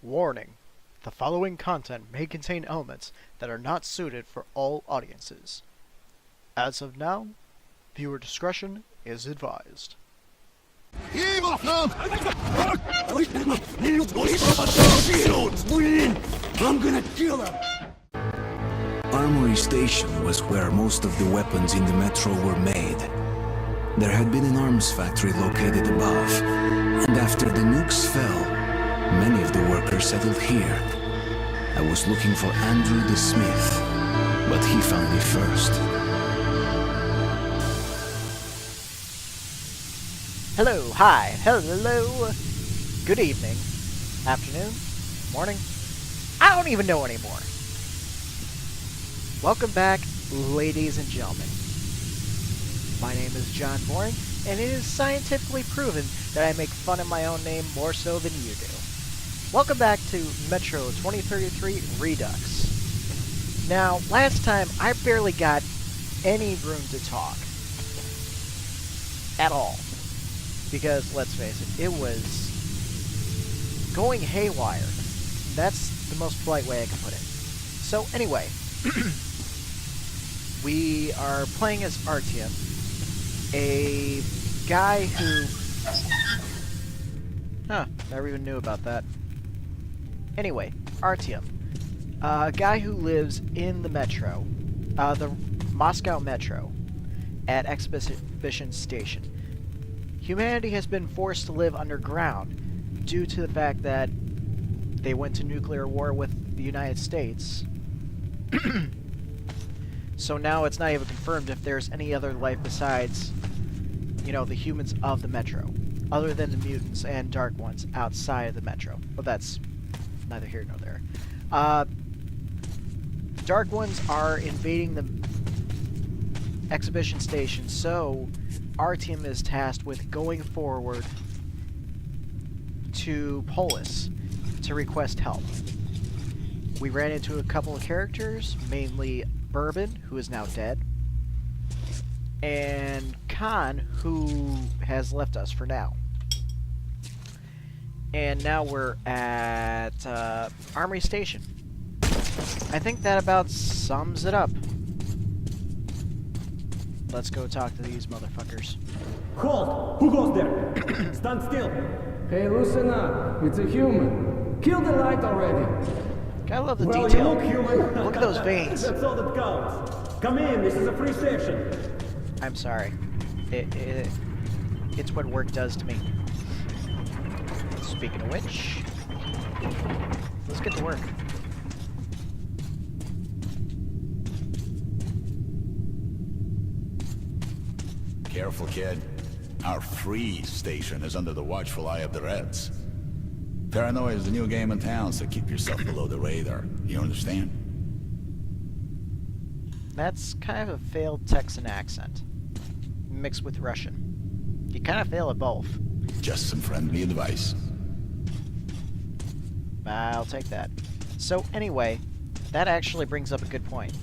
Warning: the following content may contain elements that are not suited for all audiences. As of now, viewer discretion is advised. I'm gonna kill him! Armory Station was where most of the weapons in the metro were made. There had been an arms factory located above, and after the nukes fell, many of the workers settled here. I was looking for Andrew the Smith, but he found me first. Hello, hi, hello, good evening, afternoon, morning, I don't even know anymore. Welcome back, ladies and gentlemen. My name is John Boring, and it is scientifically proven that I make fun of my own name more so than you do. Welcome back to Metro 2033 Redux. Now, last time I barely got any room to talk. At all. Because, let's face it, it was going haywire. That's the most polite way I can put it. So, anyway, we are playing as Artyom, a guy who... never even knew about that. Anyway, Artyom, a guy who lives in the metro, the Moscow Metro, at Exhibition Station. Humanity has been forced to live underground due to the fact that they went to nuclear war with the United States. So now it's not even confirmed if there's any other life besides, you know, the humans of the Metro, other than the mutants and dark ones outside of the Metro. But that's neither here nor there. Dark ones are invading the Exhibition Station, so our team is tasked with going forward to Polis to request help. We ran into a couple of characters, mainly Bourbon, who is now dead, and Khan, who has left us for now. And now we're at Armory Station. I think that about sums it up. Let's go talk to these motherfuckers. Halt! Who goes there? Stand still! Hey, loosen up. It's a human. Kill the light already. I love the Well, detail. you look human. Look at those veins. That's all that counts. Come in, this is a free session. I'm sorry. It's what work does to me. Speaking of which, let's get to work. Careful, kid. Our free station is under the watchful eye of the Reds. Paranoia is the new game in town, so keep yourself below the radar. You understand? That's kind of a failed Texan accent, mixed with Russian. You kind of fail at both. Just some friendly advice. I'll take that. So anyway, that actually brings up a good point.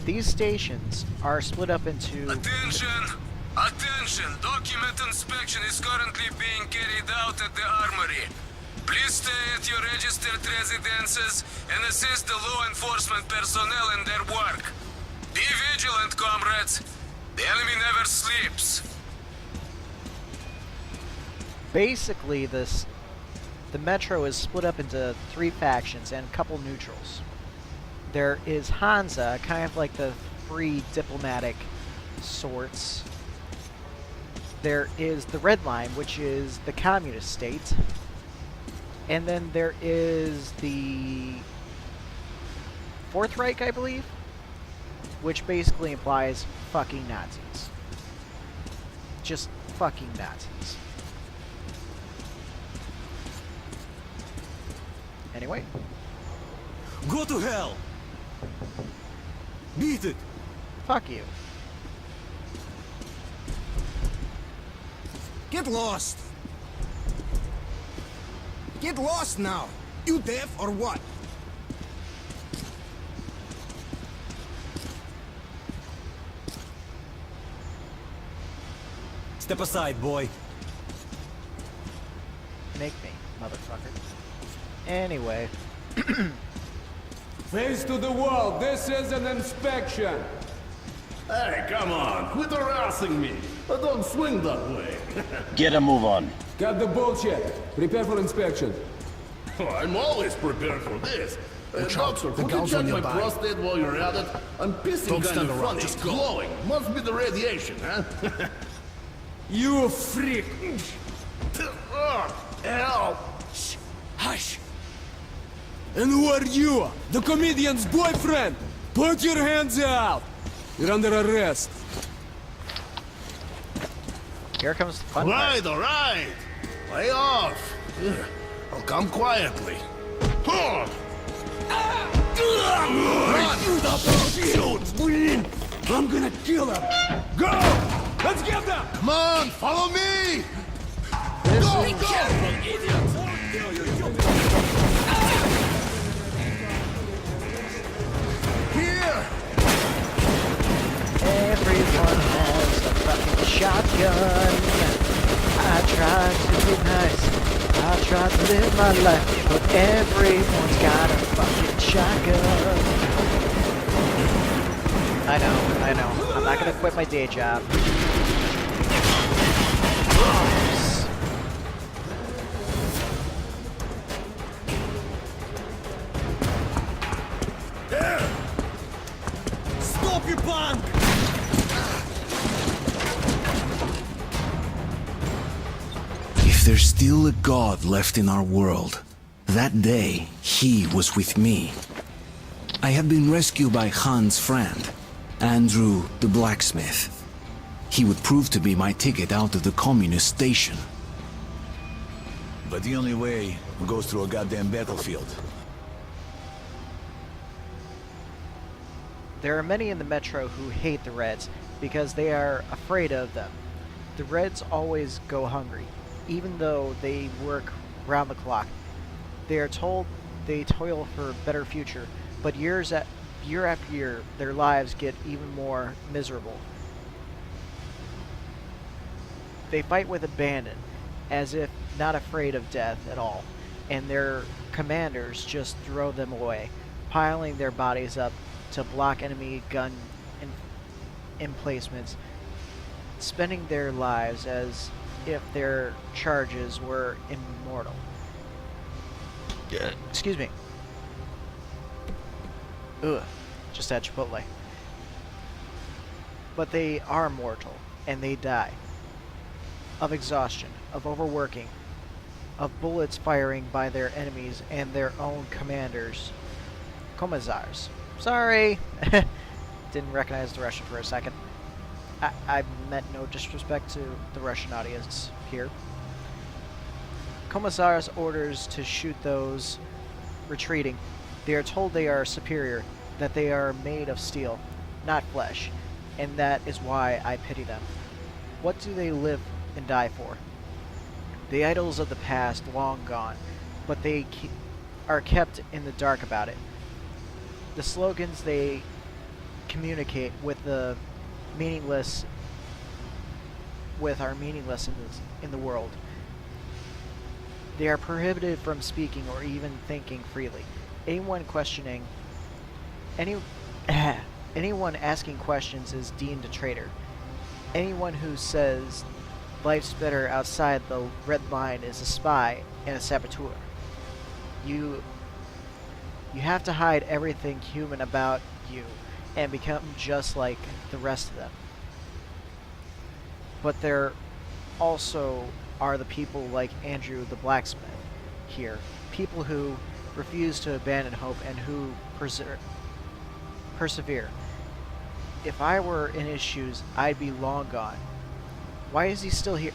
These stations are split up into... Attention! Attention! Document inspection is currently being carried out at the armory. Please stay at your registered residences and assist the law enforcement personnel in their work. Be vigilant, comrades. The enemy never sleeps. Basically, the Metro is split up into three factions and a couple neutrals. There is Hansa, kind of like the free diplomatic sorts. There is the Red Line, which is the communist state. And then there is the Fourth Reich, I believe, which basically implies fucking Nazis. Just fucking Nazis. Anyway. Go to hell! Beat it! Fuck you. Get lost! Get lost now! You deaf or what? Step aside, boy. Make me, motherfucker. Anyway, Face to the wall. This is an inspection. Hey, come on, quit harassing me. I don't swing that way. Get a move on. Got the bullshit. Prepare for inspection. I'm always prepared for this. Doctor, could you check my prostate while you're at it? I'm pissing kind of funny, just glowing. Must be the radiation, huh? You freak. Help! Hush. And who are you? The comedian's boyfriend? Put your hands out. You're under arrest. here comes the fun part. All right. Lay off. I'll come quietly. Huh. Shoot! I'm gonna kill him. Go! Let's get them! Come on, follow me! Go, Here! Everyone has a fucking shotgun. I tried to be nice. I tried to live my life, but everyone's got a fucking shotgun. I know. I'm not gonna quit my day job. Stop, you punk! If there's still a god left in our world, that day he was with me. I had been rescued by Han's friend, Andrew the blacksmith. He would prove to be my ticket out of the communist station. But the only way goes through a goddamn battlefield. There are many in the Metro who hate the Reds because they are afraid of them. The Reds always go hungry, even though they work round the clock. They are told they toil for a better future, but year after year, their lives get even more miserable. They fight with abandon, as if not afraid of death at all, and their commanders just throw them away, piling their bodies up to block enemy gun emplacements, spending their lives as if their charges were immortal. Excuse me. Ugh, just had Chipotle. But they are mortal, and they die. Of exhaustion, of overworking, of bullets firing by their enemies and their own commanders. Commissars. Sorry! Didn't recognize the Russian for a second. I meant no disrespect to the Russian audience here. Commissars orders to shoot those retreating. They are told they are superior, that they are made of steel, not flesh, and that is why I pity them. What do they live and die for? The idols of the past long gone, but they are kept in the dark about it. The slogans they communicate with the meaningless, are meaningless in the world. They are prohibited from speaking or even thinking freely. Anyone asking questions is deemed a traitor. Anyone who says life's better outside the red line is a spy and a saboteur. You have to hide everything human about you and become just like the rest of them. But there also are the people like Andrew the blacksmith here. People who refuse to abandon hope and who persevere. If I were in his shoes, I'd be long gone. Why is he still here?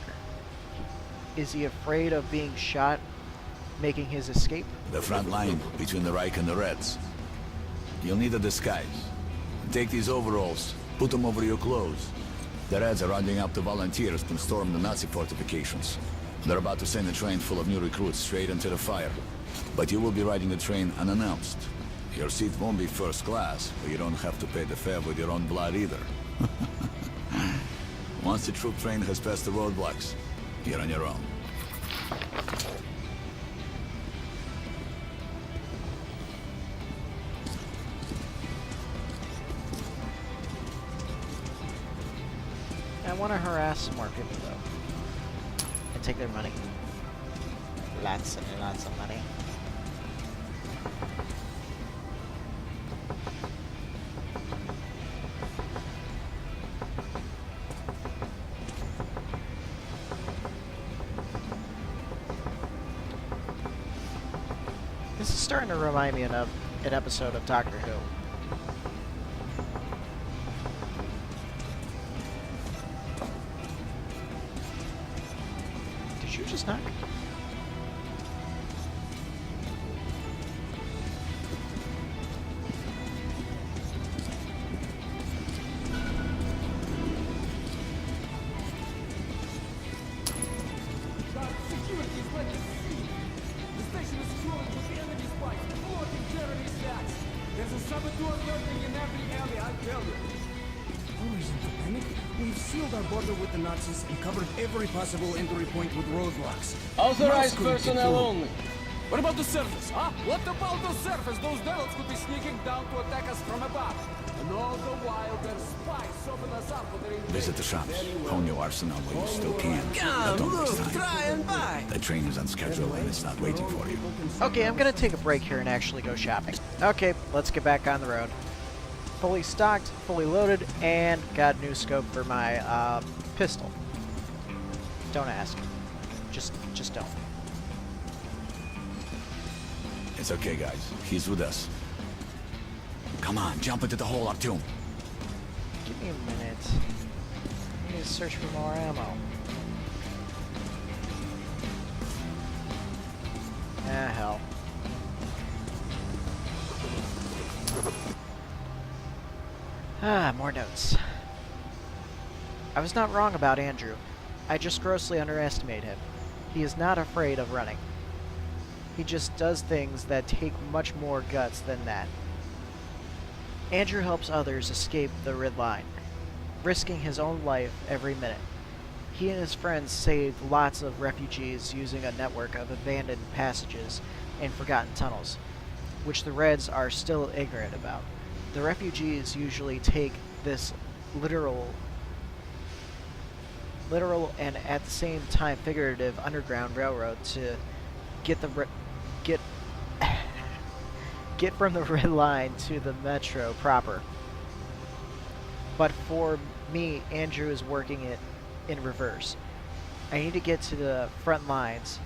Is he afraid of being shot, making his escape? The front line between the Reich and the Reds. You'll need a disguise. Take these overalls, put them over your clothes. The Reds are rounding up the volunteers to storm the Nazi fortifications. They're about to send a train full of new recruits straight into the fire. But you will be riding the train unannounced. Your seat won't be first class, but you don't have to pay the fare with your own blood either. Once the troop train has passed the roadblocks, you're on your own. I want to harass some more people, though. And take their money. Lots and lots of money. This is starting to remind me of an episode of Doctor Who. Did you just knock? And covered every possible entry point with roadblocks. Authorized Couldn't get personnel through. only. What about the surface, huh? What about the surface? Those devils could be sneaking down to attack us from above. And all the while, their spies open us up with their Visit the shops. Hone your arsenal while you still can. But don't waste time. Try and buy. The train is on schedule and it's not waiting for you. Okay, I'm gonna take a break here and actually go shopping. Okay, let's get back on the road. Fully stocked, fully loaded, and got a new scope for my pistol. Don't ask. Just don't. It's okay, guys. He's with us. Come on, jump into the hole, Artyom. Give me a minute. I need to search for more ammo. Ah, hell. Ah, more notes. I was not wrong about Andrew. I just grossly underestimate him. He is not afraid of running. He just does things that take much more guts than that. Andrew helps others escape the Red Line, risking his own life every minute. He and his friends saved lots of refugees using a network of abandoned passages and forgotten tunnels, which the Reds are still ignorant about. The refugees usually take this literal and at the same time figurative underground railroad to get the get from the Red Line to the metro proper. But for me, Andrew is working it in reverse. I need to get to the front lines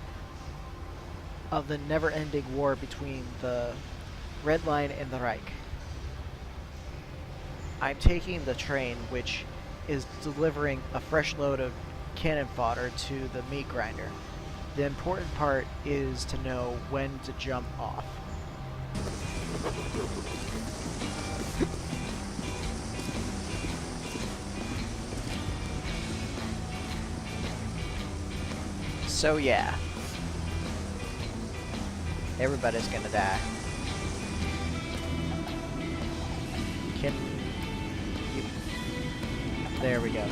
of the never-ending war between the Red Line and the Reich. I'm taking the train, which is delivering a fresh load of cannon fodder to the meat grinder. The important part is to know when to jump off. So yeah, everybody's gonna die. Can you... There we go.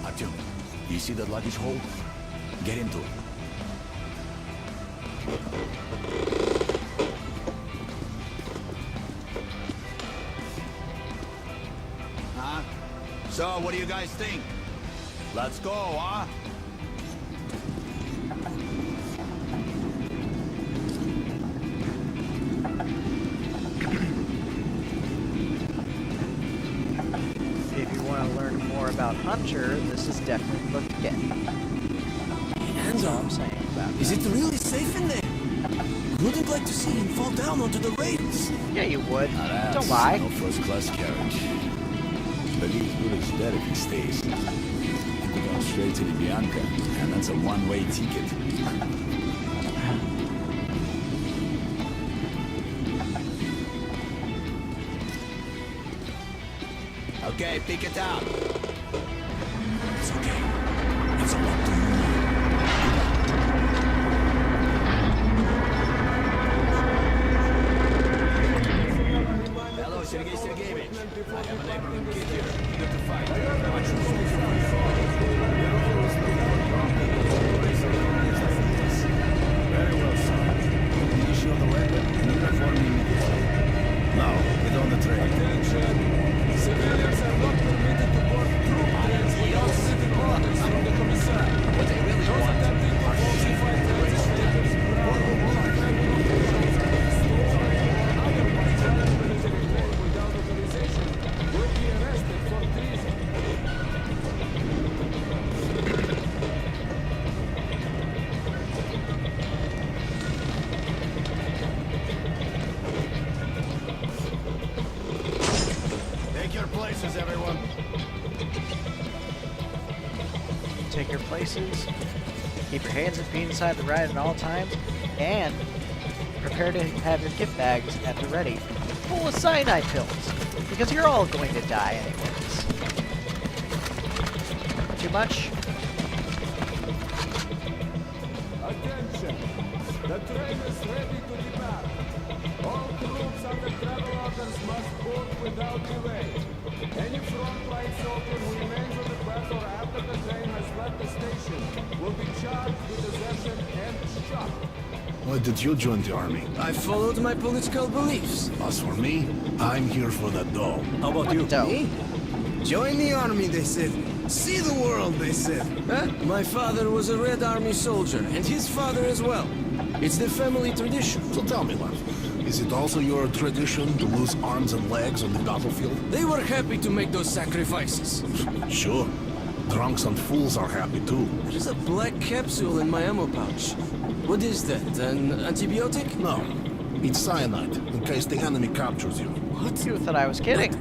Artyom, you see that luggage hole? Get into it. Huh? So, what do you guys think? Let's go, huh? If you want to learn more about Hunter, this is definitely the get. That's all I'm saying about Is that. it really safe in there? Wouldn't like to see him fall down onto the rails. Yeah, you would. Now that's Don't lie. no first-class carriage. But he's good as dead if he stays. He goes straight to the Bianca, and that's a one-way ticket. Okay, pick it up. It's okay. It's all up to you. Hello, Sergei Sergeyevich. I have a neighborhood kid here. Eager to fight. train. Attention! Civilians are not permitted to board troop trains without written orders from the commissar. What they really Those want attempting to are falsify translators, proud of all federal officials, store or otherwise run a military train without authorization will be arrested for treason. Take your places, everyone. Take your places. Keep your hands and feet inside the ride at all times, and prepare to have your gift bags at the ready, full of cyanide pills, because you're all going to die anyways. Too much? Attention! The train is ready to depart. All troops under travel orders must board without delay. Any front line soldier who remains on the platform after the train has left the station will be charged with desertion and shot. Why did you join the army? I followed my political beliefs. As for me, I'm here for the dough. How about you? Dough. Me? Join the army, they said. See the world, they said. Huh? My father was a Red Army soldier, and his father as well. It's the family tradition. So tell me, lad, is it also your tradition to lose arms and legs on the battlefield? They were happy to make those sacrifices. Sure. Drunks and fools are happy too. There's a black capsule in my ammo pouch. What is that? An antibiotic? No, it's cyanide, in case the enemy captures you. What? You thought I was kidding.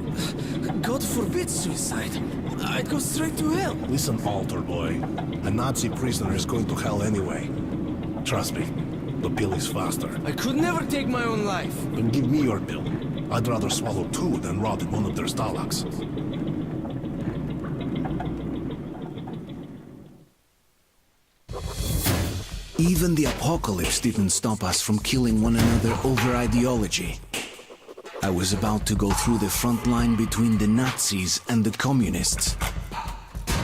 God forbid suicide. I'd go straight to hell. Listen, altar boy. A Nazi prisoner is going to hell anyway. Trust me, the pill is faster. I could never take my own life. Then give me your pill. I'd rather swallow two than rot in one of their stalags. Even the apocalypse didn't stop us from killing one another over ideology. I was about to go through the front line between the Nazis and the communists.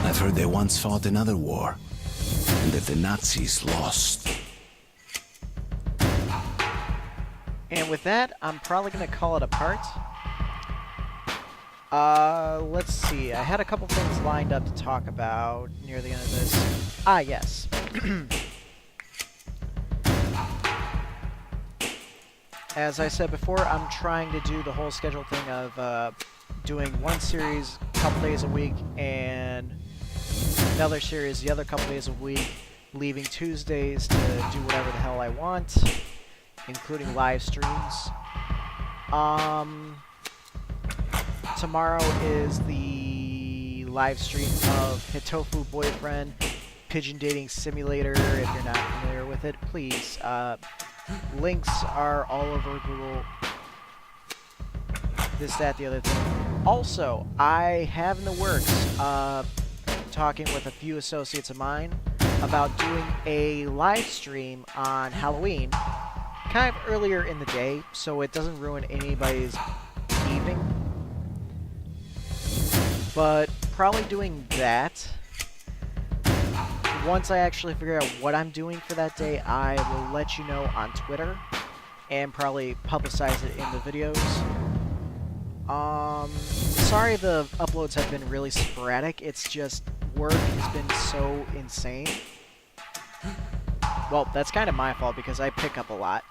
I've heard they once fought another war, and that the Nazis lost. And with that, I'm probably going to call it a part. Let's see. I had a couple things lined up to talk about near the end of this. Ah, yes. As I said before, I'm trying to do the whole schedule thing of doing one series a couple days a week and another series the other couple days a week, leaving Tuesdays to do whatever the hell I want, including live streams. Tomorrow is the live stream of Hitofu Boyfriend Pigeon Dating Simulator. If you're not familiar with it, please. Links are all over Google. This, that, the other thing. Also, I have in the works, talking with a few associates of mine about doing a live stream on Halloween, kind of earlier in the day, so it doesn't ruin anybody's evening. But probably doing that. Once I actually figure out what I'm doing for that day, I will let you know on Twitter and probably publicize it in the videos. Sorry the uploads have been really sporadic. It's just work has been so insane. Well, that's kind of my fault because I pick up a lot.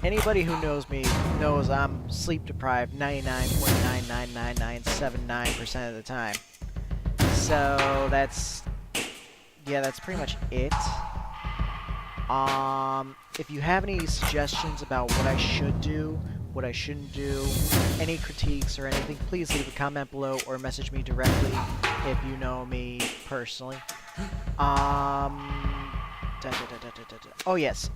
Anybody who knows me knows I'm sleep deprived 99.9999979% of the time. So that's... yeah, that's pretty much it. If you have any suggestions about what I should do, what I shouldn't do, any critiques or anything, please leave a comment below or message me directly if you know me personally. Oh yes,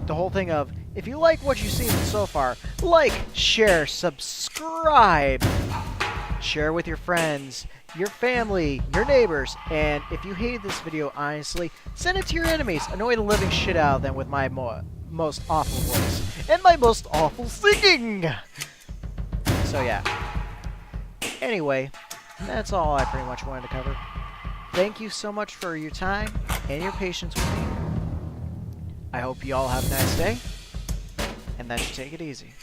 the whole thing of, if you like what you've seen so far, like, share, subscribe, share with your friends, your family, your neighbors, and if you hated this video, honestly, send it to your enemies. Annoy the living shit out of them with my most awful voice and my most awful singing. So yeah. Anyway, that's all I pretty much wanted to cover. Thank you so much for your time and your patience with me. I hope you all have a nice day, and that you take it easy.